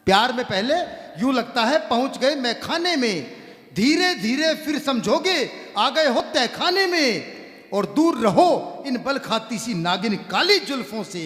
प्यार में पहले यूं लगता है पहुंच गए मैं खाने में, धीरे धीरे फिर समझोगे आ गए हो तय खाने में, और दूर रहो इन बल खाती सी नागिन काली जुल्फों से,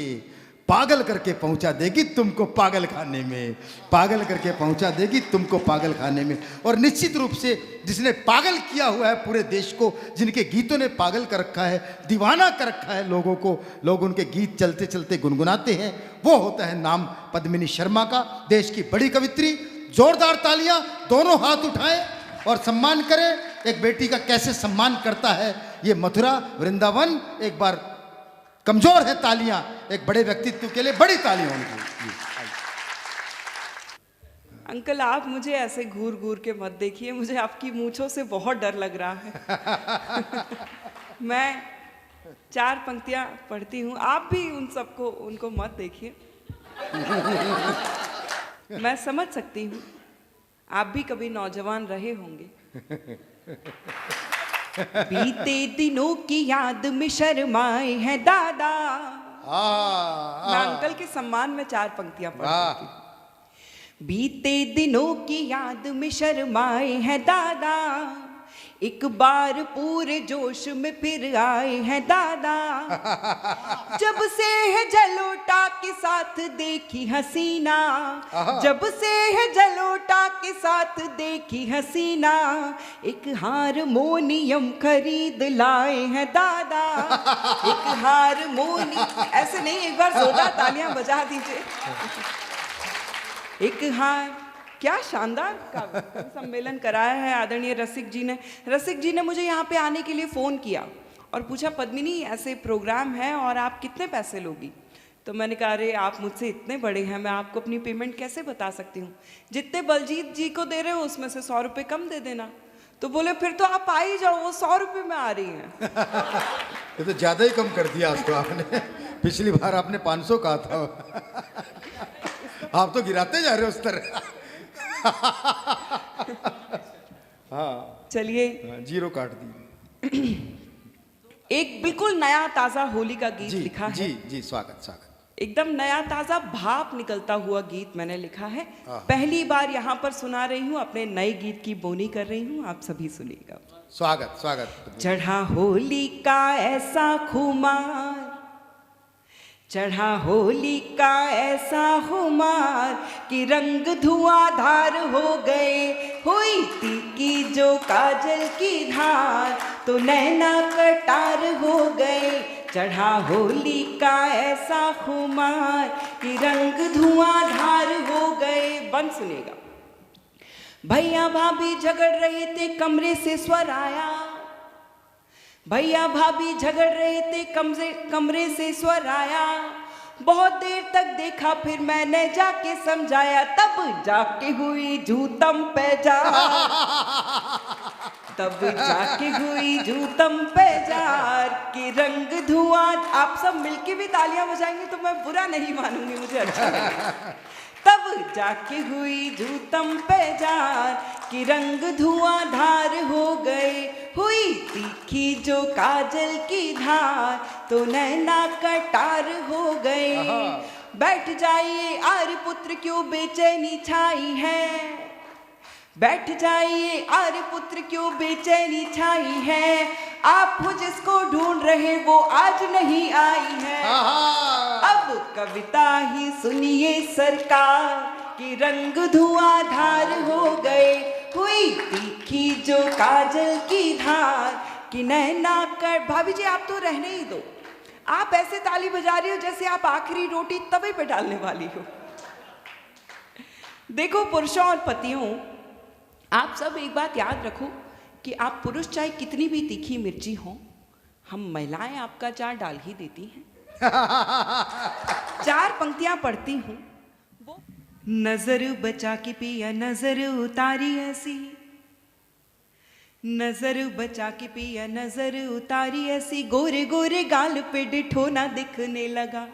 पागल करके पहुंचा देगी तुमको पागल खाने में, पागल करके पहुंचा देगी तुमको पागल खाने में। और निश्चित रूप से जिसने पागल किया हुआ है पूरे देश को, जिनके गीतों ने पागल कर रखा है, दीवाना कर रखा है लोगों को, लोग उनके गीत चलते चलते गुनगुनाते हैं, वो होता है नाम पद्मिनी शर्मा का। देश की बड़ी कवित्री, जोरदार तालियां, दोनों हाथ उठाएं और सम्मान करें। एक बेटी का कैसे सम्मान करता है ये मथुरा वृंदावन। एक बार कमजोर है तालियां, एक बड़े व्यक्तित्व के लिए बड़ी तालियां होंगी। अंकल आप मुझे ऐसे घूर घूर के मत देखिए, मुझे आपकी मूंछों से बहुत डर लग रहा है। मैं 4 पंक्तियां पढ़ती हूँ, आप भी उन सबको उनको मत देखिए। मैं समझ सकती हूँ आप भी कभी नौजवान रहे होंगे। बीते दिनों की याद में शर्माए हैं दादा। मैं अंकल के सम्मान में 4 पंक्तियां पढ़ती हूँ। बीते दिनों की याद में शर्माए हैं दादा, एक बार पूरे जोश में फिर आए हैं दादा। जब से है जलोटा के साथ देखी हसीना, जब से है जलोटा के साथ देखी हसीना, एक हारमोनियम खरीद लाए हैं दादा। एक हारमोनियम, ऐसे नहीं, एक बार जोरदार तालियां बजा दीजिए। एक हार, क्या शानदार का सम्मेलन कराया है आदरणीय रसिक जी ने। रसिक जी ने मुझे यहाँ पे आने के लिए फ़ोन किया और पूछा पद्मिनी ऐसे प्रोग्राम है और आप कितने पैसे लोगी। तो मैंने कहा अरे आप मुझसे इतने बड़े हैं, मैं आपको अपनी पेमेंट कैसे बता सकती हूँ, जितने बलजीत जी को दे रहे हो उसमें से 100 रुपये कम दे देना। तो बोले फिर तो आप आ ही जाओ, वो 100 रुपये में आ रही हैं। ये तो ज़्यादा ही कम कर दिया उसको आपने। पिछली बार आपने 500 कहा था। आप तो गिराते जा रहे हो उस तरह। हाँ चलिए, जीरो काट दी। एक बिल्कुल नया ताज़ा होली का गीत लिखा है। जी जी, स्वागत स्वागत। एकदम नया ताज़ा भाप निकलता हुआ गीत मैंने लिखा है, पहली बार यहाँ पर सुना रही हूँ, अपने नए गीत की बोनी कर रही हूँ, आप सभी सुनिएगा। स्वागत स्वागत। चढ़ा होली का ऐसा खुमार, चढ़ा होली का ऐसा खुमार कि रंग धुआंधार हो गए, हुई तीखी जो काजल की धार तो नैना कटार हो गए। चढ़ा होली का ऐसा खुमार कि रंग धुआंधार हो गए। बंद सुनेगा। भैया भाभी झगड़ रहे थे, कमरे से स्वर आया। भैया भाभी झगड़ रहे थे, कमरे से स्वर आया। बहुत देर तक देखा, फिर मैंने जाके समझाया, तब जाके हुई जूतम पैजार, तब जाके हुई जूतम पैजार कि रंग धुआं। आप सब मिलके भी तालियां बजाएंगे तो मैं बुरा नहीं मानूंगी, मुझे अच्छा लगेगा। तब जाके हुई जूतम पैजार कि रंग धुआंधार हो गए, हुई तीखी जो काजल की धार तो नैना कटार हो गए। बैठ जाइए आर्यपुत्र क्यों बेचैनी छाई है, बैठ जाइए आर्यपुत्र क्यों बेचैनी छाई है। आप हो जिसको ढूंढ रहे वो आज नहीं आई है। अब कविता ही सुनिए सरकार कि रंग धुआंधार हो गए, हुई तीखी जो काजल की धार कि नैना कर। भाभी जी आप तो रहने ही दो, आप ऐसे ताली बजा रही हो जैसे आप आखिरी रोटी तवे पे डालने वाली हो। देखो पुरुषों और पतियों, आप सब एक बात याद रखो कि आप पुरुष चाहे कितनी भी तीखी मिर्ची हो, हम महिलाएं आपका 4 डाल ही देती हैं। 4 पंक्तियां पढ़ती हूँ। नजर बचा के पिया नजर उतारी ऐसी, नजर बचा के पिया नजर उतारी ऐसी, गोरे गोरे गाल पे डिठोना दिखने लगा।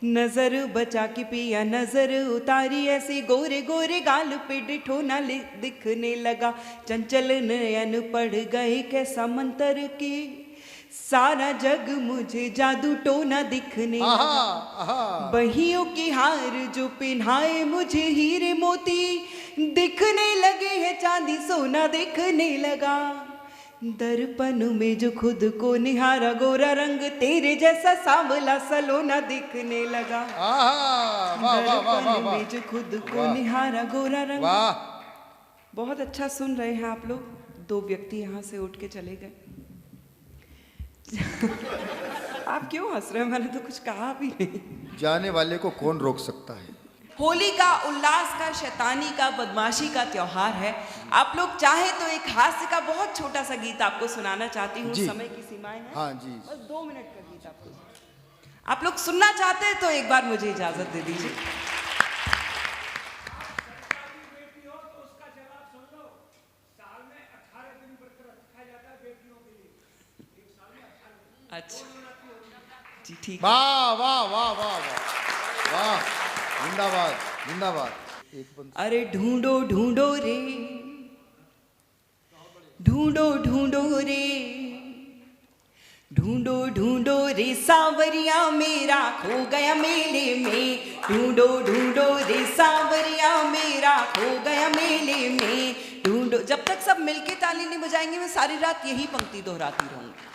नजर बचा के पिया नजर उतारी ऐसी, गोरे गोरे गाल पे डिठोना दिखने लगा। चंचल नयन पड़ गए कैसा मंतर के, सारा जग मुझे जादू टोना दिखने आहा लगा। आहा बहियों की हार जो पिन्हाए मुझे हीरे मोती दिखने लगे हैं, चांदी सोना दिखने लगा। दर्पण में जो खुद को निहारा, गोरा रंग तेरे जैसा सांवला सलोना दिखने लगा। आहा वाह वाह वाह वाह दर्पण वाह में जो खुद को वाह। निहारा, गोरा रंग। वाह बहुत अच्छा सुन रहे हैं आप लोग। 2 व्यक्ति यहाँ से उठ के चले गए। आप क्यों हंस रहे हैं? मैंने तो कुछ कहा भी नहीं। जाने वाले को कौन रोक सकता है। होली का, उल्लास का, शैतानी का, बदमाशी का त्योहार है। आप लोग चाहे तो एक हास्य का बहुत छोटा सा गीत आपको सुनाना चाहती हूँ। जी। समय की सीमाएं हैं। हाँ जी बस 2 मिनट का गीत आपको। आप लोग सुनना चाहते हैं तो एक बार मुझे इजाजत दे दीजिए। अच्छा जी ठीक। वाह वाह वाह वाह वाह वाह जिंदाबाद जिंदाबाद। एक बंद अरे ढूंढो ढूंढो रे, ढूंढो ढूंढो रे, ढूंढो ढूंढो रे सांवरिया मेरा खो गया मेले में। ढूंढो ढूंढो रे सांवरिया मेरा खो गया मेले में। ढूंढो। जब तक सब मिलके ताली नहीं बजाएंगे मैं सारी रात यही पंक्ति दोहराती रहूंगी।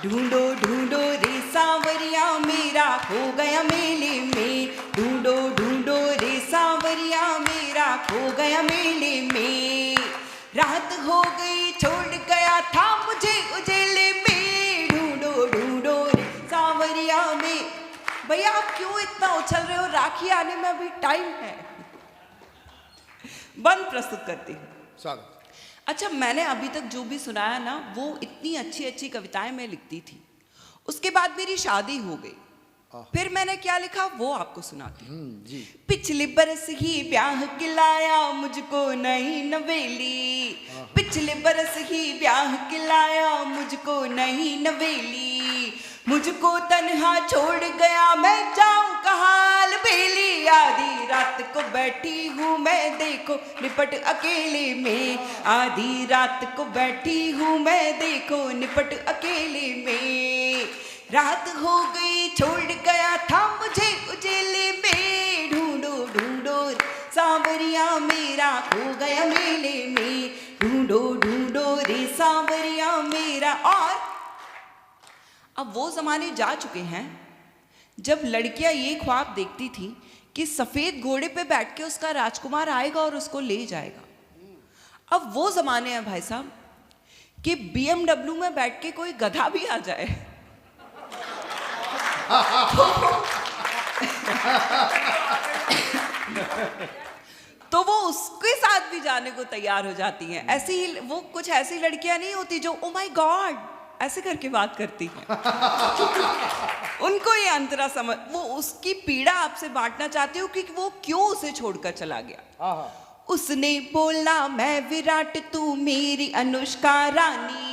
ढूंढो ढूंढो रे सांवरिया मेरा खो गया मेले में। ढूंढो ढूंढो रे सांवरिया मेरा खो गया मेले में। रात हो गई छोड़ गया था मुझे उजेले में। ढूंढो ढूंढो रे सांवरिया में। भैया आप क्यों इतना उछल रहे हो? राखी आने में अभी टाइम है। बंद प्रस्तुत करती हूँ। स्वागत। अच्छा, मैंने अभी तक जो भी सुनाया ना वो इतनी अच्छी अच्छी कविताएं मैं लिखती थी। उसके बाद मेरी शादी हो गई। फिर मैंने क्या लिखा वो आपको सुनाती हूँ। जी। पिछले बरस ही ब्याह किलाया मुझको नई नवेली। पिछले बरस ही ब्याह किलाया मुझको नई नवेली। मुझको तन्हा छोड़ गया मैं जाऊं कहाँ बेली। आधी रात को बैठी हूँ मैं देखो निपट अकेले में। आधी रात को बैठी हूँ मैं देखो निपट अकेले में। रात हो गई छोड़ गया था मुझे उजेले में। ढूंढो ढूंढो सांवरिया मेरा खो गया मेले में। ढूंढो ढूंढो रे सांवरिया मेरा। और अब वो जमाने जा चुके हैं जब लड़कियां ये ख्वाब देखती थी कि सफेद घोड़े पे बैठ के उसका राजकुमार आएगा और उसको ले जाएगा। अब वो जमाने हैं भाई साहब कि BMW में बैठ के कोई गधा भी आ जाए तो वो उसके साथ भी जाने को तैयार हो जाती हैं। ऐसी वो कुछ ऐसी लड़कियां नहीं होती जो ओ माय गॉड ऐसे करके बात करती हैं। उनको ये अंतरा समझ, वो उसकी पीड़ा आपसे बांटना चाहती हूँ कि वो क्यों उसे छोड़कर चला गया। उसने बोला मैं विराट तू मेरी अनुष्का रानी।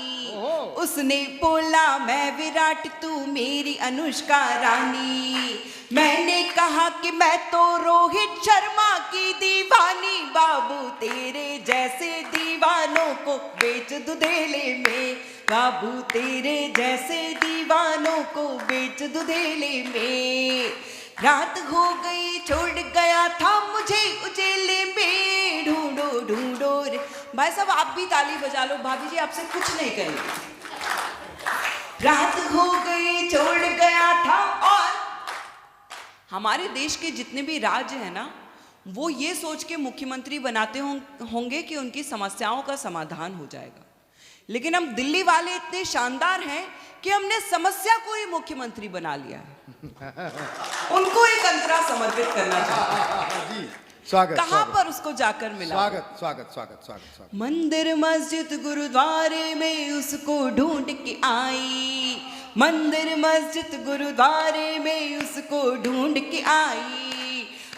उसने बोला मैं विराट तू मेरी अनुष्का रानी। मैंने कहा कि मैं तो रोहित शर्मा की दीवानी। बाबू तेरे जैसे दीवानों को बेच दूं धेले में। बाबू तेरे जैसे दीवानों को बेच दूं धेले में। रात हो गई छोड़ गया था मुझे उजेले में। ढूंढो ढूंढो रे। भाई साहब आप भी ताली बजा लो। भाभी जी आपसे कुछ नहीं कहेंगे। रात हो गई छोड़ गया था। और हमारे देश के जितने भी राज्य हैं ना वो ये सोच के मुख्यमंत्री बनाते होंगे कि उनकी समस्याओं का समाधान हो जाएगा। लेकिन हम दिल्ली वाले इतने शानदार हैं कि हमने समस्या को ही मुख्यमंत्री बना लिया है। उनको एक अंतरा समर्पित करना चाहते हैं। स्वागत। कहाँ पर उसको जाकर मिला? स्वागत स्वागत स्वागत स्वागत स्वागत। मंदिर मस्जिद गुरुद्वारे में उसको ढूंढ के आई। मंदिर मस्जिद गुरुद्वारे में उसको ढूंढ के आई।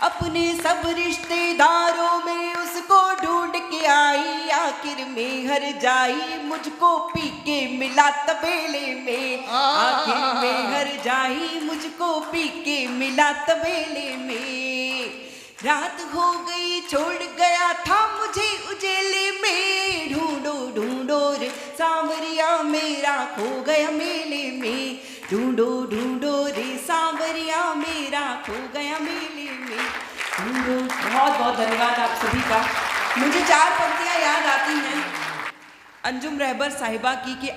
अपने सब रिश्तेदारों में उसको ढूंढ के आई। आखिर में हर जाई मुझको पी के मिला तबेले में। आखिर में हर जाई मुझको पी के मिला तबेले में। रात हो गई छोड़ गया था मुझे उजेले में। ढूंढो ढूंढो रे सांवरिया मेरा खो गया मेले में, ढूंढो ढूंढो रे सांवरिया मेरा खो गया मेले में ढूंढो। बहुत बहुत धन्यवाद आप सभी का। मुझे 4 पंक्तियां याद आती हैं अंजुम रहबर साहिबा की कि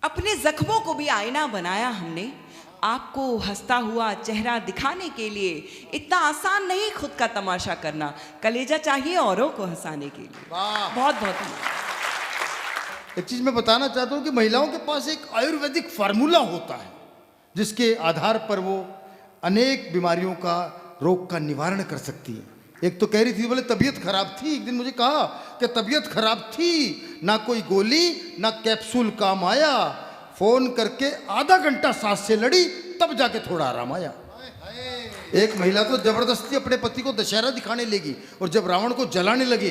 अपने जख्मों को भी आईना बनाया हमने, आपको हंसता हुआ चेहरा दिखाने के लिए। इतना आसान नहीं खुद का तमाशा करना, कलेजा चाहिए औरों को हंसाने के लिए। वाह। बहुत बहुत धन्यवाद। एक चीज मैं बताना चाहता हूं कि महिलाओं के पास एक आयुर्वेदिक फार्मूला होता है जिसके आधार पर वो अनेक बीमारियों का, रोग का निवारण कर सकती है। एक तो कह रही थी, बोले तबीयत खराब थी, एक दिन मुझे कहा कि तबीयत खराब थी, ना कोई गोली ना कैप्सूल काम आया, फोन करके आधा घंटा सांस से लड़ी, तब जाके थोड़ा आराम आया। एक महिला तो जबरदस्ती अपने पति को दशहरा दिखाने लगी और जब रावण को जलाने लगे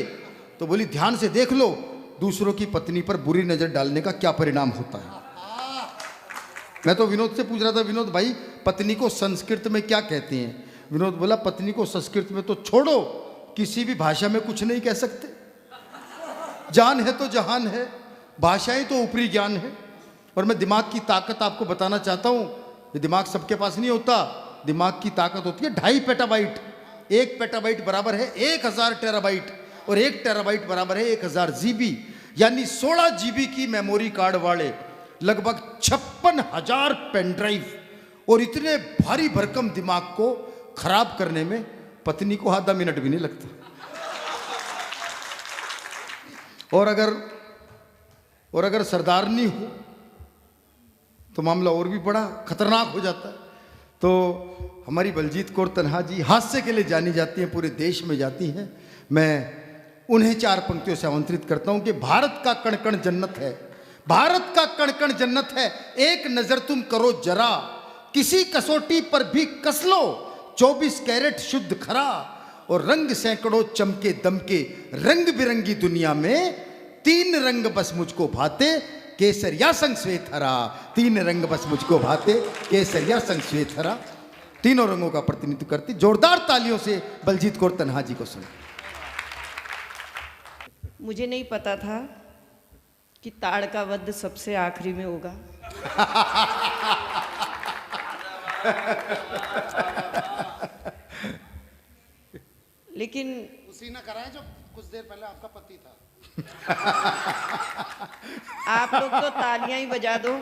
तो बोली ध्यान से देख लो दूसरों की पत्नी पर बुरी नजर डालने का क्या परिणाम होता है। मैं तो विनोद से पूछ रहा था, विनोद भाई पत्नी को संस्कृत में क्या कहते हैं? विनोद बोला पत्नी को संस्कृत में तो छोड़ो, किसी भी भाषा में कुछ नहीं कह सकते। जान है तो जहान है, भाषाएं तो ऊपरी ज्ञान है। और मैं दिमाग की ताकत आपको बताना चाहता हूं, ये दिमाग सबके पास नहीं होता। दिमाग की ताकत होती है 2.5 पेटाबाइट। 1 पेटाबाइट बराबर है 1000 टेराबाइट और 1 टेराबाइट बराबर है 1000 जीबी, यानी 16 जीबी की मेमोरी कार्ड वाले लगभग 56,000 पेन ड्राइव। और इतने भारी भरकम दिमाग को खराब करने में पत्नी को आधा मिनट भी नहीं लगता। और अगर सरदारनी हो तो मामला और भी बड़ा खतरनाक हो जाता है। तो हमारी बलजीत कौर तन्हा जी हास्य के लिए जानी जाती हैं, पूरे देश में जाती हैं। मैं उन्हें 4 पंक्तियों से आमंत्रित करता हूं कि भारत का कण कण जन्नत है, भारत का कण कण जन्नत है, एक नजर तुम करो जरा, किसी कसौटी पर भी कस लो, 24 कैरेट शुद्ध खरा, और रंग सैकड़ों चमके दमके, रंग बिरंगी दुनिया में 3 रंग बस मुझको भाते, केसरिया संग श्वेत हरा। 3 रंग बस मुझको भाते, केसरिया संग श्वेत हरा। तीनों रंगों का प्रतिनिधित्व करती। जोरदार तालियों से बलजीत कौर तन्हा जी को सुनो। मुझे नहीं पता था कि ताड़ का वध सबसे आखिरी में होगा। लेकिन उसी ने कराया जो कुछ देर पहले आपका पति था। आप लोग तो तालियां ही बजा दो।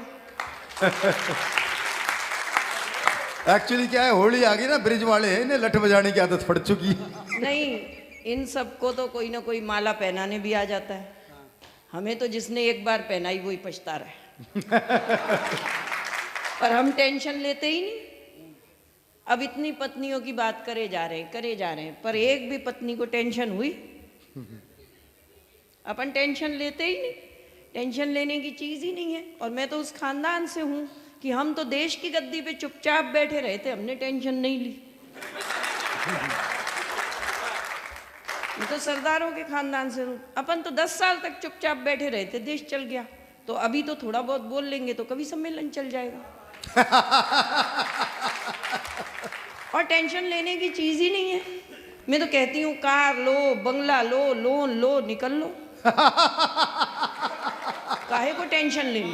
एक्चुअली क्या है, होली आ गई ना, ब्रिज वाले हैं, इन्हें लठ बजाने की आदत पड़ चुकी है। नहीं, इन सबको तो कोई ना कोई माला पहनाने भी आ जाता है। हमें तो जिसने एक बार पहनाई वही पछता रहा है। पर हम टेंशन लेते ही नहीं। अब इतनी पत्नियों की बात करे जा रहे हैं, पर एक भी पत्नी को टेंशन हुई? अपन टेंशन लेते ही नहीं। टेंशन लेने की चीज ही नहीं है। और मैं तो उस खानदान से हूं कि हम तो देश की गद्दी पे चुपचाप बैठे रहे थे, हमने टेंशन नहीं ली। मैं तो सरदारों के खानदान से हूं। अपन तो 10 साल तक चुपचाप बैठे रहे थे, देश चल गया। तो अभी तो थोड़ा बहुत बोल लेंगे तो कभी सम्मेलन चल जाएगा। और टेंशन लेने की चीज ही नहीं है। मैं तो कहती हूँ कार लो, बंगला लो, लोन लो, निकल लो। काहे को टेंशन लेनी?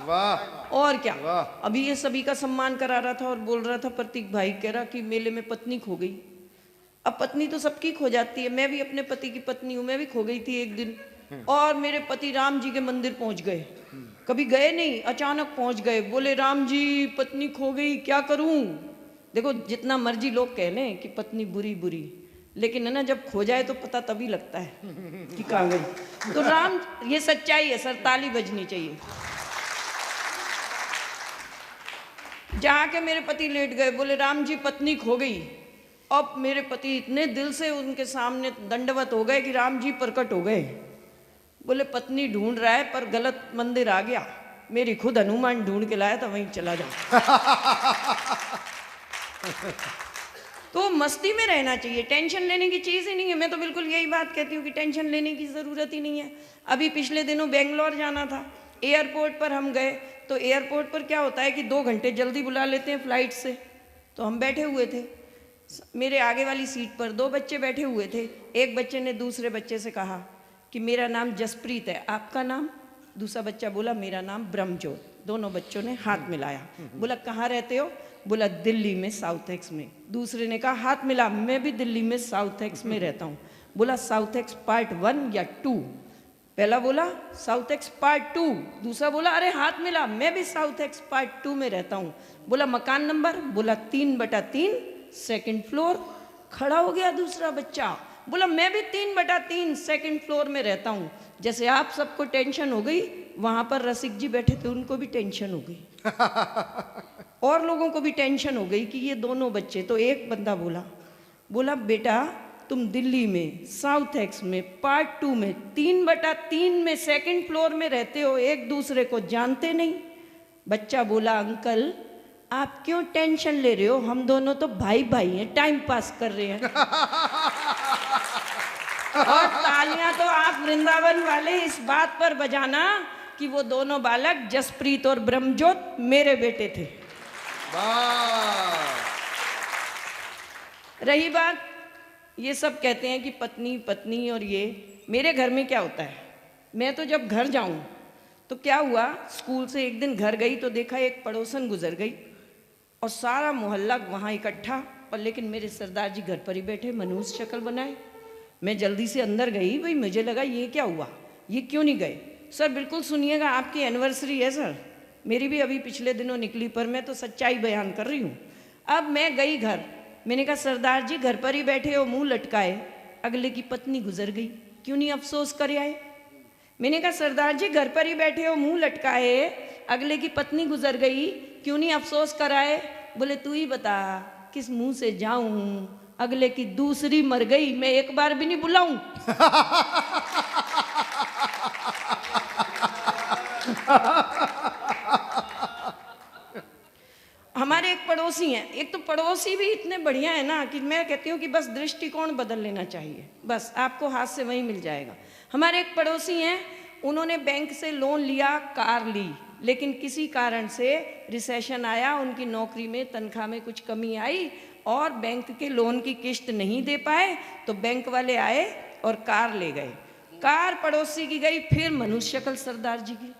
वाह। और क्या। वाह। अभी ये सभी का सम्मान करा रहा था और बोल रहा था प्रतीक भाई, कह रहा कि मेले में पत्नी खो गई। अब पत्नी तो सबकी खो जाती है। मैं भी अपने पति की पत्नी हूँ, मैं भी खो गई थी एक दिन। और मेरे पति राम जी के मंदिर पहुंच गए। कभी गए नहीं, अचानक पहुंच गए। बोले राम जी पत्नी खो गई, क्या करूं? देखो जितना मर्जी लोग कह लें कि पत्नी बुरी बुरी, लेकिन है ना, जब खो जाए तो पता तभी लगता है कि कहाँ गई। तो राम, ये सच्चाई है सर, ताली बजनी चाहिए। जाके मेरे पति लेट गए, बोले राम जी पत्नी खो गई। अब मेरे पति इतने दिल से उनके सामने दंडवत हो गए कि राम जी प्रकट हो गए। बोले पत्नी ढूंढ रहा है पर गलत मंदिर आ गया, मेरी खुद हनुमान ढूंढ के लाया था, वहीं चला जाओ। तो मस्ती में रहना चाहिए, टेंशन लेने की चीज़ ही नहीं है। मैं तो बिल्कुल यही बात कहती हूँ कि टेंशन लेने की ज़रूरत ही नहीं है। अभी पिछले दिनों बेंगलोर जाना था, एयरपोर्ट पर हम गए तो एयरपोर्ट पर क्या होता है कि 2 घंटे जल्दी बुला लेते हैं फ्लाइट से। तो हम बैठे हुए थे, मेरे आगे वाली सीट पर 2 बच्चे बैठे हुए थे। एक बच्चे ने दूसरे बच्चे से कहा कि मेरा नाम जसप्रीत है, आपका नाम? दूसरा बच्चा बोला मेरा नाम ब्रह्मज्योत। दोनों बच्चों ने हाथ मिलाया। बोला कहाँ रहते हो? बोला दिल्ली में साउथ एक्स में। दूसरे ने कहा हाथ मिला, मैं भी दिल्ली में साउथ एक्स में रहता हूँ। बोला साउथ एक्स पार्ट 1 या 2? पहला बोला साउथ एक्स पार्ट 2, दूसरा बोला अरे हाथ मिला, मैं भी साउथ एक्स पार्ट 2 में रहता हूँ। बोला मकान नंबर? बोला 3/3 सेकंड फ्लोर। खड़ा हो गया दूसरा बच्चा, बोला मैं भी 3/3 सेकंड फ्लोर में रहता हूँ। जैसे आप सबको टेंशन हो गई, वहां पर रसिक जी बैठे थे उनको भी टेंशन हो गई और लोगों को भी टेंशन हो गई कि ये दोनों बच्चे। तो एक बंदा बोला बेटा तुम दिल्ली में साउथ एक्स में पार्ट 2 में 3/3 में सेकंड फ्लोर में रहते हो, एक दूसरे को जानते नहीं। बच्चा बोला अंकल आप क्यों टेंशन ले रहे हो, हम दोनों तो भाई भाई हैं, टाइम पास कर रहे हैं। और तालियां तो आप वृंदावन वाले इस बात पर बजाना कि वो दोनों बालक जसप्रीत और ब्रह्मज्योत मेरे बेटे थे। रही बात, ये सब कहते हैं कि पत्नी पत्नी और ये, मेरे घर में क्या होता है, मैं तो जब घर जाऊं तो क्या हुआ, स्कूल से एक दिन घर गई तो देखा एक पड़ोसन गुजर गई और सारा मोहल्ला वहाँ इकट्ठा, और लेकिन मेरे सरदार जी घर पर ही बैठे मनुष्य शक्ल बनाए। मैं जल्दी से अंदर गई, भाई मुझे लगा ये क्या हुआ, ये क्यों नहीं गए? सर बिल्कुल सुनिएगा, आपकी एनिवर्सरी है सर, मेरी भी अभी पिछले दिनों निकली, पर मैं तो सच्चाई बयान कर रही हूँ। अब मैं गई घर, मैंने कहा सरदार जी घर पर ही बैठे हो मुंह लटकाए, अगले की पत्नी गुजर गई, क्यों नहीं अफसोस कर आए? मैंने कहा सरदार जी घर पर ही बैठे हो मुंह लटकाए, अगले की पत्नी गुजर गई, क्यों नहीं अफसोस कराए? बोले तू ही बता किस मुंह से जाऊं, अगले की दूसरी मर गई, मैं एक बार भी नहीं बुलाऊं। हमारे एक पड़ोसी हैं, एक तो पड़ोसी भी इतने बढ़िया है ना कि मैं कहती हूँ कि बस दृष्टिकोण बदल लेना चाहिए, बस आपको हाथ से वही मिल जाएगा। हमारे एक पड़ोसी हैं, उन्होंने बैंक से लोन लिया, कार ली, लेकिन किसी कारण से रिसेशन आया, उनकी नौकरी में तनख्वाह में कुछ कमी आई और बैंक के लोन की किस्त नहीं दे पाए, तो बैंक वाले आए और कार ले गए। कार पड़ोसी की गई, फिर मनुष्य शक्ल सरदार जी की।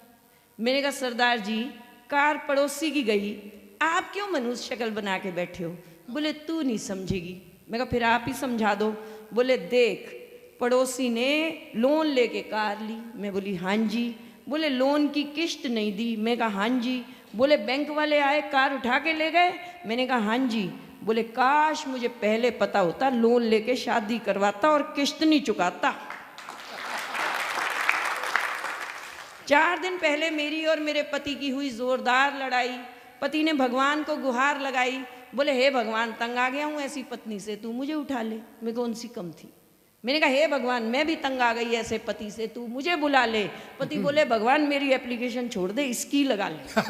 मैंने कहा सरदार जी कार पड़ोसी की गई, आप क्यों मनुष्य शक्ल बना के बैठे हो? बोले तू नहीं समझेगी। मैं कहा फिर आप ही समझा दो। बोले देख पड़ोसी ने लोन लेके कार ली। मैं बोली हाँ जी। बोले लोन की किस्त नहीं दी। मैं कहा हाँ जी। बोले बैंक वाले आए कार उठा के ले गए। मैंने कहा हाँ जी। बोले काश मुझे पहले पता होता, लोन लेके शादी करवाता और किस्त नहीं चुकाता। 4 दिन पहले मेरी और मेरे पति की हुई जोरदार लड़ाई। पति ने भगवान को गुहार लगाई, बोले हे भगवान तंग आ गया हूँ ऐसी पत्नी से, तू मुझे उठा ले, मैं कौन सी कम थी। मैंने कहा हे भगवान मैं भी तंग आ गई ऐसे पति से, तू मुझे बुला ले। पति बोले भगवान मेरी एप्लीकेशन छोड़ दे, इसकी लगा ले।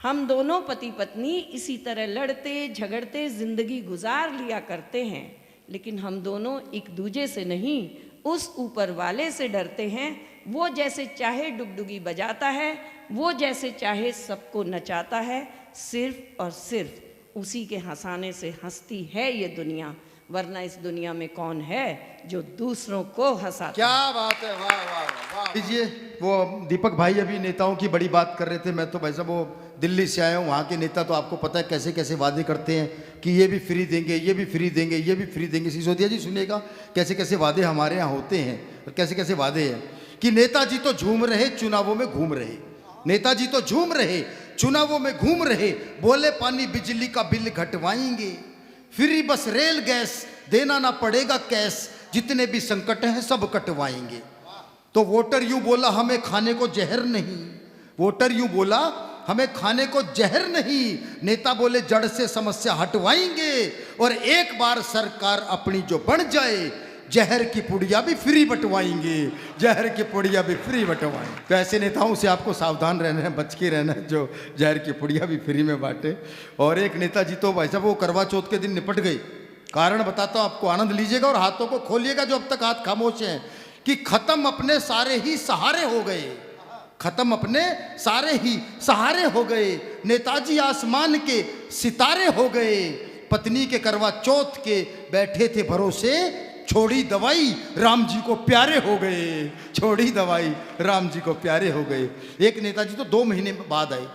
हम दोनों पति पत्नी इसी तरह लड़ते झगड़ते जिंदगी गुजार लिया करते हैं, लेकिन हम दोनों एक दूजे से नहीं, उस ऊपर वाले से डरते हैं। वो जैसे चाहे डुगडुगी बजाता है, वो जैसे चाहे सबको नचाता है, सिर्फ और सिर्फ उसी के हंसाने से हंसती है ये दुनिया, वरना इस दुनिया में कौन है जो दूसरों को हंसाता। क्या बात है, वाह वाह वाह। दीजिए वो दीपक भाई अभी नेताओं की बड़ी बात कर रहे थे। मैं तो भाई साहब वो दिल्ली से आया हूँ, वहाँ के नेता तो आपको पता है कैसे कैसे वादे करते हैं कि ये भी फ्री देंगे, ये भी फ्री देंगे, ये भी फ्री देंगे। सिसोदिया जी सुनिएगा कैसे कैसे वादे हमारे यहाँ होते हैं और कैसे कैसे वादे हैं कि नेताजी तो झूम रहे चुनावों में घूम रहे, नेताजी तो झूम रहे चुनावों में घूम रहे, बोले पानी बिजली का बिल घटवाएंगे, फ्री बस रेल गैस देना ना पड़ेगा कैश, जितने भी संकट हैं सब कटवाएंगे। तो वोटर यूं बोला हमें खाने को जहर नहीं, वोटर यूं बोला हमें खाने को जहर नहीं, नेता बोले जड़ से समस्या हटवाएंगे और एक बार सरकार अपनी जो बन जाए, जहर की पुड़िया भी फ्री बंटवाएंगे, जहर की पुड़िया भी फ्री बंटवाएंगे। तो ऐसे नेताओं से आपको सावधान रहना है, बच के रहना है जो जहर की पुड़िया भी फ्री में बांटे। और एक नेताजी तो भाई साहब वो करवा चौथ के दिन निपट गई। कारण बताता हूँ आपको, आनंद लीजिएगा और हाथों को खोलिएगा जो अब तक हाथ खामोश हैं, कि खत्म अपने सारे ही सहारे हो गए, खत्म अपने सारे ही सहारे हो गए, नेताजी आसमान के सितारे हो गए, पत्नी के करवा चौथ के बैठे थे भरोसे छोड़ी दवाई राम जी को प्यारे हो गए, छोड़ी दवाई राम जी को प्यारे हो गए। एक नेताजी तो 2 महीने बाद आए,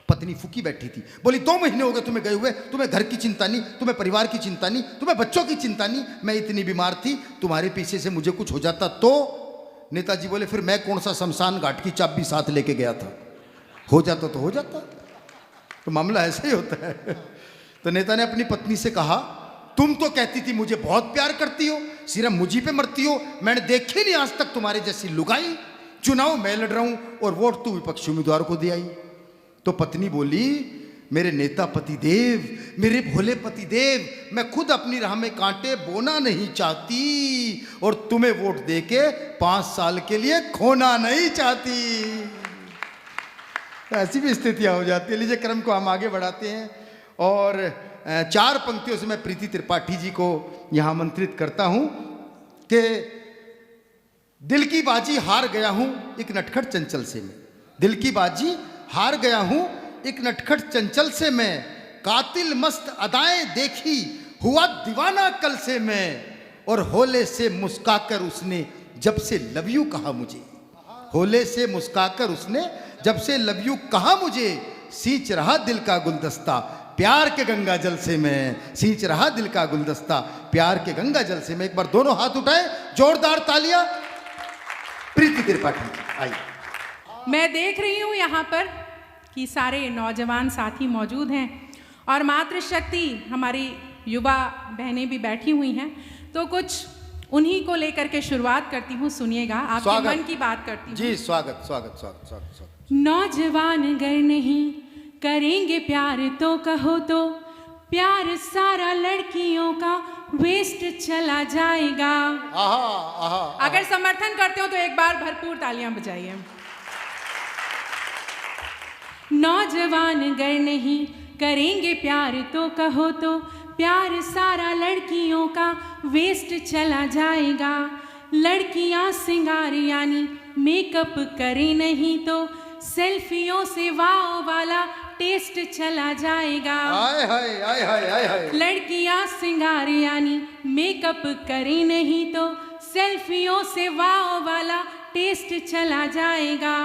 पत्नी फूकी बैठी थी, बोली 2 महीने हो गए तुम्हें गए हुए, तुम्हें घर की चिंता नहीं, तुम्हें परिवार की चिंता नहीं, तुम्हें बच्चों की चिंता नहीं, मैं इतनी बीमार थी, तुम्हारे पीछे से मुझे कुछ हो जाता तो। नेताजी बोले फिर मैं कौन सा शमशान घाट की चाबी साथ लेके गया था, हो जाता तो हो जाता, तो मामला ऐसे ही होता है। तो नेता ने अपनी पत्नी से कहा तुम तो कहती थी मुझे बहुत प्यार करती हो, सिर्फ मुझी पे मरती हो, मैंने देखी नहीं आज तक तुम्हारे जैसी लुगाई, चुनाव मैं लड़ रहा हूं और वोट तू विपक्षी उम्मीदवार को दे आई। तो पत्नी बोली मेरे नेता पतिदेव, मेरे भोले पतिदेव, मैं खुद अपनी राह में कांटे बोना नहीं चाहती और तुम्हें वोट देके 5 साल के लिए खोना नहीं चाहती। ऐसी भी स्थितियां हो जाती है। लीजिए क्रम को हम आगे बढ़ाते हैं और 4 पंक्तियों से मैं प्रीति त्रिपाठी जी को यहां आमंत्रित करता हूं कि दिल की बाजी हार गया हूं एक नटखट चंचल से मैं, दिल की बाजी हार गया हूं एक नटखट चंचल से मैं, कातिल मस्त अदाएं देखी हुआ दीवाना कल से मैं, और होले से मुस्काकर उसने जब से लव यू कहा मुझे, होले से मुस्काकर उसने जब से लव यू कहा मुझे, सींच रहा दिल का गुलदस्ता प्यार के गंगा जल से मैं, सींच रहा दिल का गुलदस्ता प्यार के गंगा जल से मैं। एक बार दोनों हाथ उठाए, जोरदार तालियां प्रीति त्रिपाठी आई। मैं देख रही हूँ यहाँ पर कि सारे नौजवान साथी मौजूद हैं और मातृशक्ति हमारी युवा बहनें भी बैठी हुई हैं, तो कुछ उन्हीं को लेकर के शुरुआत करती हूँ, सुनिएगा, आपके मन की बात करती हूँ। जी स्वागत स्वागत स्वागत स्वागत स्वागत। नौजवान अगर नहीं करेंगे प्यार तो कहो तो प्यार सारा लड़कियों का वेस्ट चला जाएगा। अगर समर्थन करते हो तो एक बार भरपूर तालियां बजाइए। नौजवान अगर नहीं करेंगे प्यार तो कहो तो प्यार सारा लड़कियों का वेस्ट चला जाएगा। लड़कियां सिंगार यानी मेकअप करें नहीं तो सेल्फियों से वाव वाला टेस्ट चला जाएगा। आय हाय आय हाय आय हाय। लड़कियां सिंगार यानी मेकअप करें नहीं तो सेल्फियों से वाव वाला टेस्ट चला जाएगा।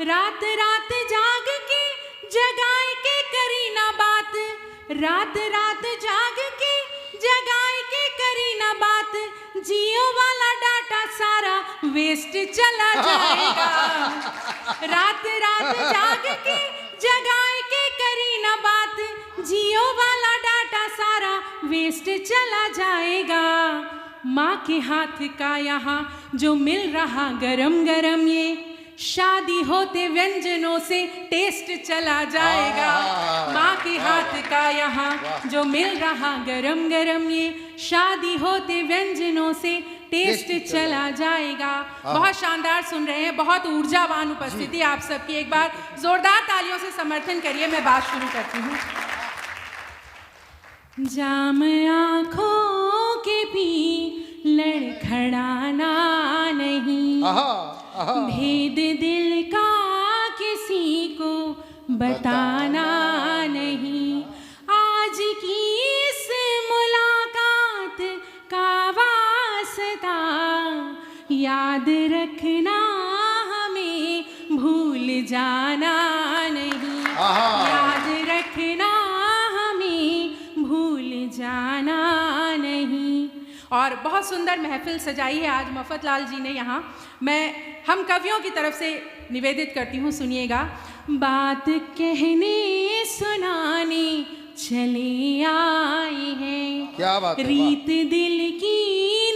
रात रात जाग के जगाए के करी ना बात, रात रात जाग के जगाए के करी ना बात, जियो वाला डाटा सारा वेस्ट चला जाएगा। रात रात जाग के जगाए के करी ना बात, जियो वाला डाटा सारा वेस्ट चला जाएगा। माँ के हाथ का यहाँ जो मिल रहा गरम गरम, ये शादी होते व्यंजनों से टेस्ट चला जाएगा। माँ के हाथ का यहाँ जो मिल रहा गरम गरम, ये शादी होते व्यंजनों से टेस्ट चला जाएगा। बहुत शानदार सुन रहे हैं, बहुत ऊर्जावान उपस्थिति आप सबकी। एक बार जोरदार तालियों से समर्थन करिए। मैं बात शुरू करती हूँ। जाम आँखों के भी लड़खड़ाना नहीं, भेद दिल का किसी को बताना नहीं। आज की इस मुलाकात का वास्ता याद रखना, हमें भूल जाना नहीं। याद रखना, हमें भूल जाना नहीं। और बहुत सुंदर महफिल सजाई है आज मफत लाल जी ने यहाँ। मैं हम कवियों की तरफ से निवेदित करती हूँ, सुनिएगा। बात कहने सुनाने चले आए हैं, क्या बात है, रीत दिल की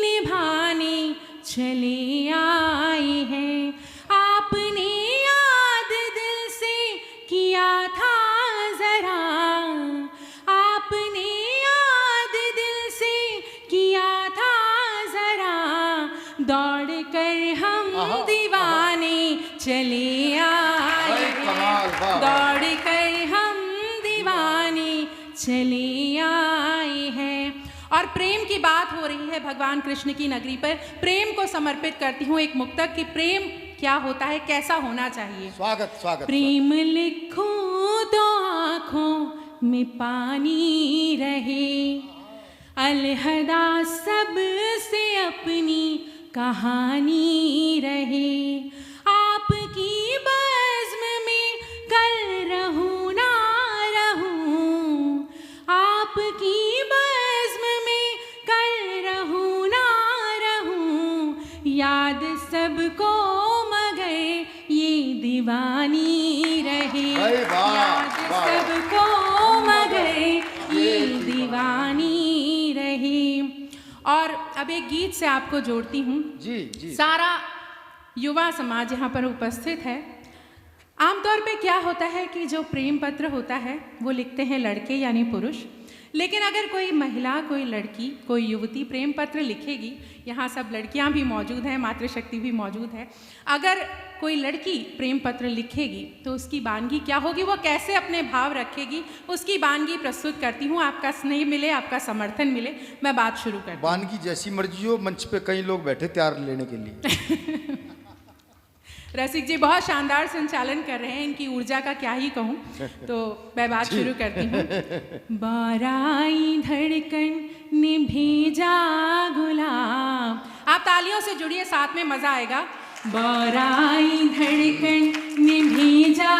निभाने चले आए हैं। आपने याद दिल से किया था जरा, आपने याद दिल से किया था जरा, दौड़ कर हम दीवाने चले आए हैं, दौड़ कर हम दीवाने चले आए हैं। और प्रेम की बात हो रही है भगवान कृष्ण की नगरी पर। प्रेम को समर्पित करती हूँ एक मुक्तक कि प्रेम क्या होता है, कैसा होना चाहिए। स्वागत स्वागत। प्रेम लिखूं तो आँखों में पानी रहे, अलहदा सब से अपनी कहानी रहे। आपकी बज़्म में कल रहूं ना रहूं, आपकी बज़्म में कल रहूं ना रहूं, याद सबको मगर ये दीवानी रहे। अरे वाह, याद वाह। सबको मगर ये दीवानी रहे। और अब एक गीत से आपको जोड़ती हूँ। जी जी। सारा युवा समाज यहाँ पर उपस्थित है। आमतौर पे क्या होता है कि जो प्रेम पत्र होता है वो लिखते हैं लड़के यानी पुरुष, लेकिन अगर कोई महिला, कोई लड़की, कोई युवती प्रेम पत्र लिखेगी, यहाँ सब लड़कियाँ भी मौजूद हैं, मातृशक्ति भी मौजूद है, अगर कोई लड़की प्रेम पत्र लिखेगी तो उसकी वानगी क्या होगी, वो कैसे अपने भाव रखेगी, उसकी वानगी प्रस्तुत करती हूँ। आपका स्नेह मिले, आपका समर्थन मिले, मैं बात शुरू करती हूँ। वानगी जैसी मर्जी हो, मंच पे कई लोग बैठे तैयार लेने के लिए। रसिक जी बहुत शानदार संचालन कर रहे हैं, इनकी ऊर्जा का क्या ही कहूँ। तो मैं बात शुरू करती हूँ। बाराई धड़कन ने भेजा गुलाब, आप तालियों से जुड़िए, साथ में मजा आएगा। बाराई धड़कन ने भेजा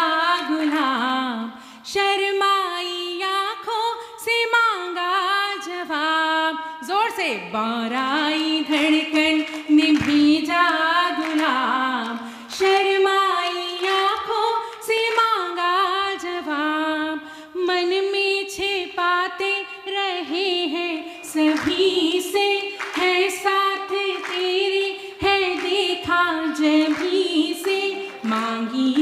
गुलाब, शर्माई आँखों से मांगा जवाब। जोर से, बाराई धड़कन ने भेजा गुलाब, शर्माई आँखों से मांगा जवाब। मन में छिपाते रहे हैं सभी से, है साथ तेरे है देखा जभी से। मांगी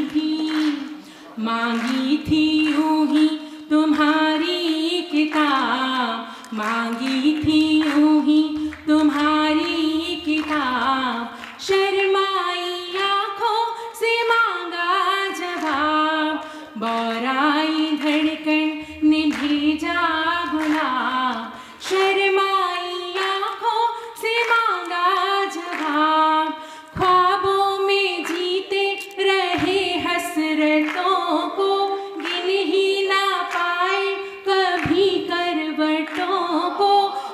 थी यूं ही तुम्हारी किताब, मांगी थी यूं ही तुम्हारी किताब, शर्माई आँखों से मांगा जवाब। बाराई धड़कन ने भेजा गुलाब, शर्माई आँखों से मांगा जवाब। ख्वाबों में जीते रहे हसरतों को, गिन ही ना पाए कभी करवटों को।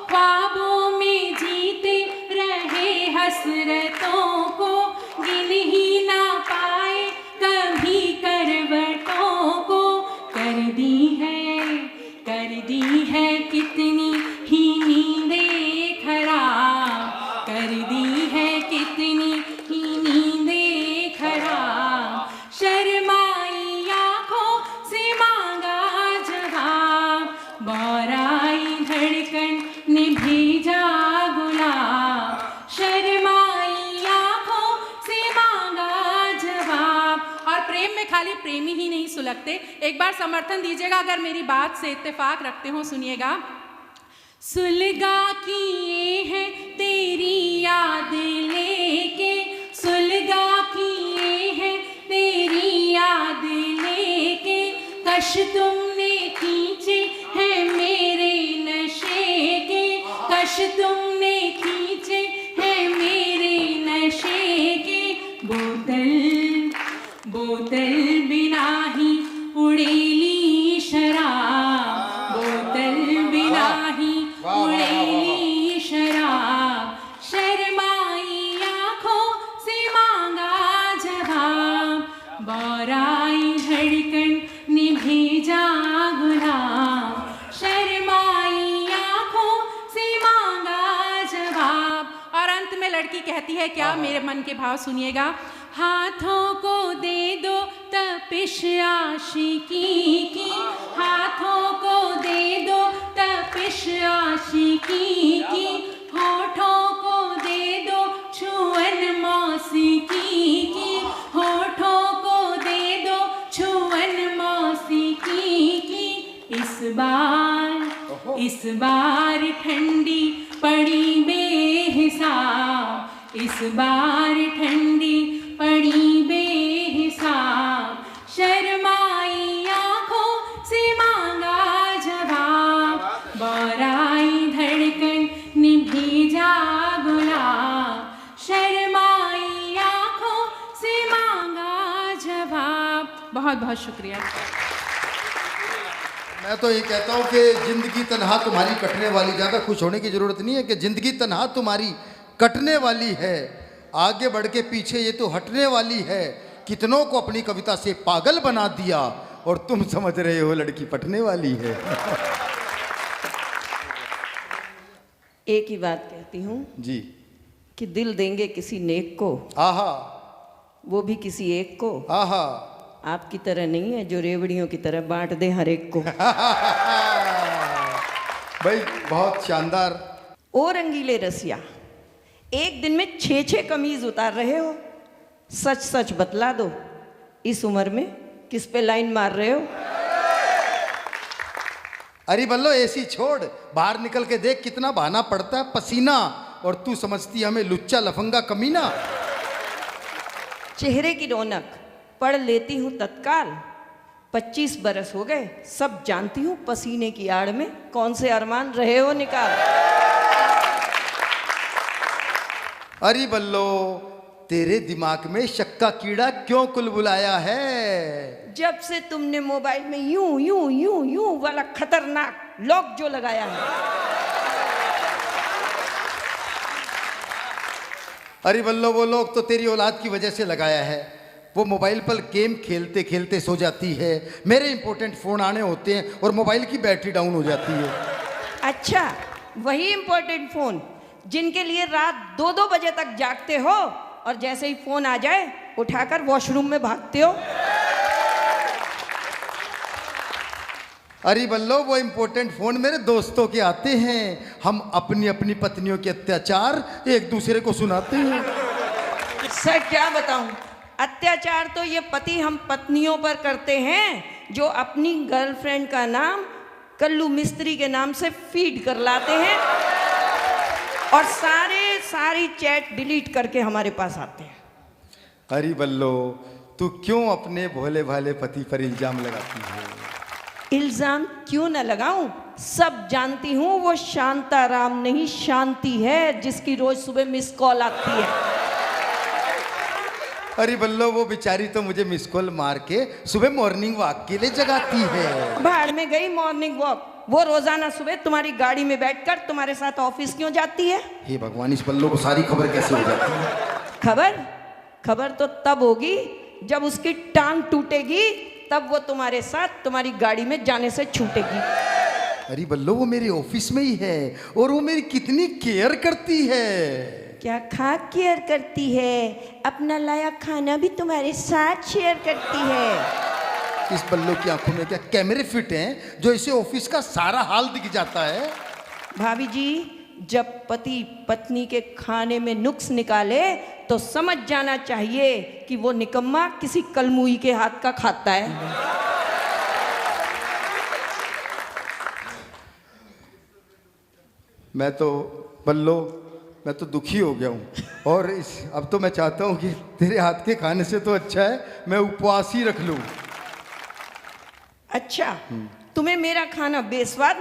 ख्वाबों में जीते रहे हसरतों को, गिन ही ना पाए कभी करवटों को। कर दी है कितनी ही नींदें खराब, कर दी है कितनी ही नींदें खराब। शर्माई आँखों से मांगा जवाब, बाराई धड़कन ने भेजा गुलाब, शर्माई आँखों से मांगा जवाब। और प्रेम में खाली प्रेमी ही नहीं सुलगते, एक बार समर्थन दीजिएगा अगर मेरी बात से इत्तेफाक रखते हो, सुनिएगा। सुलगा किए हैं तेरी याद लेके, सुलगा किए हैं तेरी याद लेके, कश तुमने खींचे हैं मेरे नशे के, कश तुमने खींचे हैं मेरे नशे के। बोतल बिना ही उड़ेली शराब, बोतल बिना ही उड़ेली शराब। शर्माई आँखों से मांगा जवाब, बाराई धड़कन ने भेजा गुलाब, शर्माई आँखों से मांगा जवाब। और अंत में लड़की कहती है क्या, मेरे मन के भाव सुनिएगा। हाथों को दे दो तपिश आशिकी की, हाथों को दे दो तपिश आशिकी की, होठों को दे दो छुअन मौसीकी की, होठों को दे दो छुअन मौसीकी की। इस बार ठंडी पड़ी बेहिसाब, इस बार ठंडी पड़ी बेहिसाब। शर्माई आँखों से मांगा जवाब, बाराई धड़कन ने भेजा गुलाब, शर्माई आँखों से मांगा जवाब। बहुत बहुत शुक्रिया। मैं तो ये कहता हूँ कि जिंदगी तन्हा तुम्हारी कटने वाली, ज़्यादा खुश होने की जरूरत नहीं है कि जिंदगी तन्हा तुम्हारी कटने वाली है, आगे बढ़ के पीछे ये तो हटने वाली है। कितनों को अपनी कविता से पागल बना दिया और तुम समझ रहे हो लड़की पटने वाली है। एक ही बात कहती हूँ जी। कि दिल देंगे किसी नेक को, आहा वो भी किसी एक को। आहा। आपकी तरह नहीं है जो रेवड़ियों की तरह बांट दे हर एक को। भाई बहुत शानदार। ओ रंगीले रसिया, एक दिन में 6-6 कमीज उतार रहे हो, सच सच बतला दो, इस उम्र में किस पे लाइन मार रहे हो? अरे बल्लो एसी छोड़, बाहर निकल के देख कितना बहाना पड़ता है पसीना, और तू समझती हमें लुच्चा लफंगा कमीना। चेहरे की रौनक पढ़ लेती हूँ तत्काल, 25 बरस हो गए, सब जानती हूँ पसीने की आड़ में कौन से अरमान रहे हो निकाल। अरे बल्लो तेरे दिमाग में शक का कीड़ा क्यों कुलबुलाया है? जब से तुमने मोबाइल में यूं यूं यूं यूं वाला खतरनाक लॉक जो लगाया है। अरे बल्लो वो लोग तो तेरी औलाद की वजह से लगाया है। वो मोबाइल पर गेम खेलते खेलते सो जाती है, मेरे इंपॉर्टेंट फ़ोन आने होते हैं और मोबाइल की बैटरी डाउन हो जाती है। अच्छा, वही इंपॉर्टेंट फोन जिनके लिए रात 2-2 बजे तक जागते हो और जैसे ही फोन आ जाए उठाकर वॉशरूम में भागते हो। अरे बल्लो वो इंपॉर्टेंट फ़ोन मेरे दोस्तों के आते हैं, हम अपनी अपनी पत्नियों के अत्याचार एक दूसरे को सुनाते हैं। सर क्या बताऊं, अत्याचार तो ये पति हम पत्नियों पर करते हैं जो अपनी गर्लफ्रेंड का नाम कल्लू मिस्त्री के नाम से फीड कर लाते हैं और सारी चैट डिलीट करके हमारे पास आते हैं। अरे बल्लो तू क्यों अपने भोले भाले पति पर इल्जाम लगाती है? इल्जाम क्यों न लगाऊं, सब जानती हूँ वो शांताराम नहीं शांति है जिसकी रोज सुबह मिस कॉल आती है। अरे बल्लो वो बेचारी तो मुझे मिस कॉल मार के सुबह मॉर्निंग वॉक के लिए जगाती है। बाहर में गई मॉर्निंग वॉक, वो रोजाना सुबह तुम्हारी गाड़ी में बैठकर तुम्हारे साथ ऑफिस क्यों जाती है? हे भगवान, इस बल्लो को सारी खबर कैसे हो जाती है? खबर तो तब होगी जब उसकी टांग टूटेगी, तब वो तुम्हारे साथ तुम्हारी गाड़ी में जाने से छूटेगी। अरे बल्लो वो मेरे ऑफिस में ही है और वो मेरी कितनी केयर करती है। क्या खाक केयर करती है, अपना लाया खाना भी तुम्हारे साथ शेयर करती है। इस बल्लो की आंखों में क्या कैमरे फिट हैं जो इसे ऑफिस का सारा हाल दिख जाता है? भाभी जी, जब पति पत्नी के खाने में नुक्स निकाले तो समझ जाना चाहिए कि वो निकम्मा किसी कलमुई के हाथ का खाता है। मैं तो दुखी हो गया हूँ और अब तो मैं चाहता हूँ कि तेरे हाथ के खाने से तो अच्छा है मैं उपवास ही रख लूँ। अच्छा, तुम्हें मेरा खाना बेस्वाद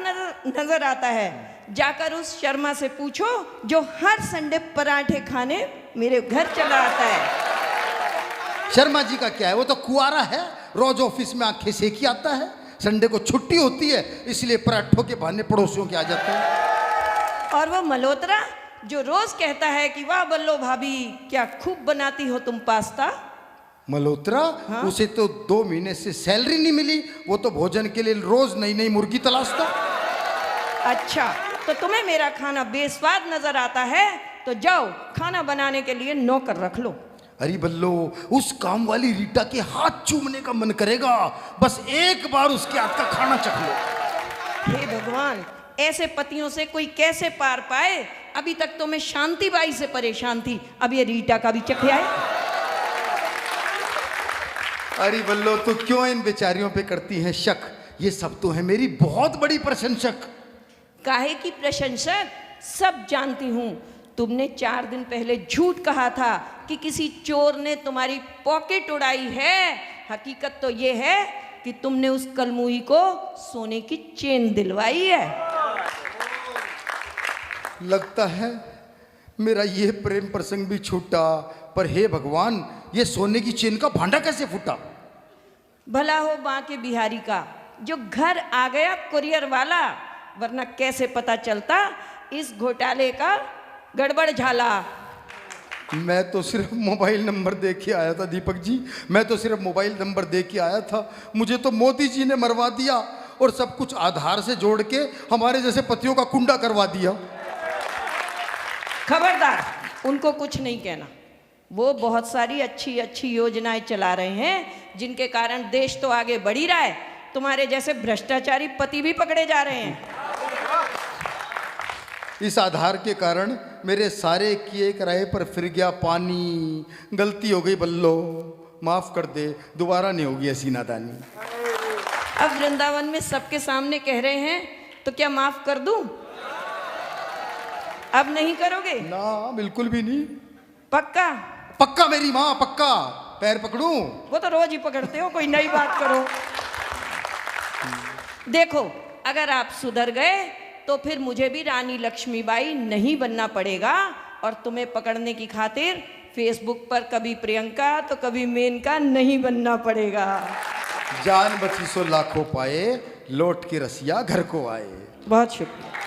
नजर आता है? जाकर उस शर्मा से पूछो जो हर संडे पराठे खाने मेरे घर चला आता है। शर्मा जी का क्या है, वो तो कुआरा है, रोज ऑफिस में आंखें सेकी आता है, संडे को छुट्टी होती है इसलिए पराठों के बहाने पड़ोसियों के आ जाते हैं। और वो मल्होत्रा जो रोज कहता है कि वाह बल्लो भाभी क्या खूब बनाती हो तुम पास्ता। मल्होत्रा? हाँ? उसे तो 2 महीने से सैलरी नहीं मिली, वो तो भोजन के लिए रोज नई नई मुर्गी तलाशता। अच्छा, तो तुम्हें मेरा खाना बेस्वाद नजर आता है तो जाओ खाना बनाने के लिए नौकर रख लो। अरे बल्लो उस काम वाली रीटा के हाथ चूमने का मन करेगा, बस एक बार उसके हाथ का खाना चख लो। हे भगवान, ऐसे पतियों से कोई कैसे पार पाए? अभी तक तो मैं शांति बाई से परेशान थी, अब ये रीटा का भी चख आए। अरे बल्लो तू क्यों इन बेचारियों पे करती है शक? ये सब तो है मेरी बहुत बड़ी प्रशंसक। काहे की प्रशंसक? सब जानती हूँ। तुमने 4 दिन पहले झूठ कहा था कि किसी चोर ने तुम्हारी पॉकेट उड़ाई है। हकीकत तो ये है कि तुमने उस कलमुही को सोने की चेन दिलवाई है। लगता है मेरा ये प्रेम प्रसंग भी छूटा, पर हे भगवान ये सोने की चेन का भांडा कैसे फूटा? भला हो बांके बिहारी का, जो घर आ गया कुरियर वाला, वरना कैसे पता चलता इस घोटाले का गड़बड़ झाला। मैं तो सिर्फ मोबाइल नंबर दे के आया था दीपक जी, मैं तो सिर्फ मोबाइल नंबर दे के आया था। मुझे तो मोदी जी ने मरवा दिया और सब कुछ आधार से जोड़ के हमारे जैसे पतियों का कुंडा करवा दिया। खबरदार, उनको कुछ नहीं कहना। वो बहुत सारी अच्छी अच्छी योजनाएं चला रहे हैं जिनके कारण देश तो आगे बढ़ ही रहा है, तुम्हारे जैसे भ्रष्टाचारी पति भी पकड़े जा रहे हैं। इस आधार के कारण मेरे सारे किए कराए पर फिर गया पानी। गलती हो गई बल्लो, माफ कर दे, दोबारा नहीं होगी ऐसी नादानी। अब वृंदावन में सबके सामने कह रहे हैं तो क्या माफ कर दूं? अब नहीं करोगे? ना, बिल्कुल भी नहीं। पक्का? पक्का मेरी माँ, पक्का। पैर पकड़ूं? वो तो रोज ही पकड़ते हो, कोई नई बात करो। देखो, अगर आप सुधर गए तो फिर मुझे भी रानी लक्ष्मीबाई नहीं बनना पड़ेगा और तुम्हें पकड़ने की खातिर फेसबुक पर कभी प्रियंका तो कभी मेनका नहीं बनना पड़ेगा। जान बची सो लाखों पाए, लौट के रसिया घर को आए। बहुत शुक्रिया।